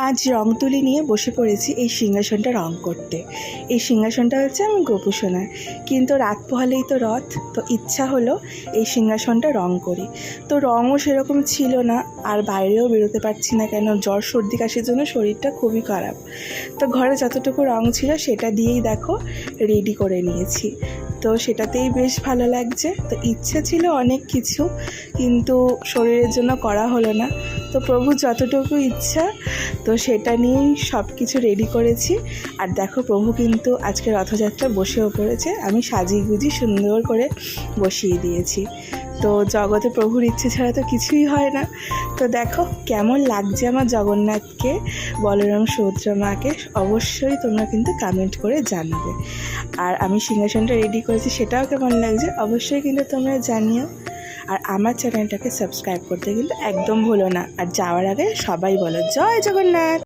আজ রং তুলি নিয়ে বসে পড়েছি এই সিংহাসনটা রং করতে। এই সিংহাসনটা হচ্ছে আমার গোপুসোনার, কিন্তু রাত পোহালেই তো রথ, তো ইচ্ছা হলো এই সিংহাসনটা রং করি। তো রঙও সেরকম ছিল না, আর বাইরেও বেরোতে পারছি না, কেন জ্বর সর্দি কাশির জন্য শরীরটা খুবই খারাপ। তো ঘরে যতটুকু রং ছিল সেটা দিয়েই দেখো রেডি করে নিয়েছি। তো সেটাতেই বেশ ভালো লাগছে। তো ইচ্ছে ছিল অনেক কিছু, কিন্তু শরীরের জন্য করা হলো না। তো প্রভু যতটুকু ইচ্ছা, তো সেটা নিয়েই সব কিছু রেডি করেছি। আর দেখো প্রভু কিন্তু আজকে রথযাত্রা বসেও পড়েছে, আমি সাজিয়ে গুজিয়ে সুন্দর করে বসিয়ে দিয়েছি। তো জগতে প্রভুর ইচ্ছে ছাড়া তো কিছুই হয় না। তো দেখো কেমন লাগছে আমার জগন্নাথকে, বলরাম সুভদ্রা মাকে, অবশ্যই তোমরা কিন্তু কমেন্ট করে জানাবে। আর আমি সিংহাসনটা রেডি করেছি সেটাও কেমন লাগছে অবশ্যই কিন্তু তোমরা জানিও। আর আমার চ্যানেলটাকে সাবস্ক্রাইব করতে কিন্তু একদম ভুলো না। আর যাওয়ার আগে সবাই বলো জয় জগন্নাথ।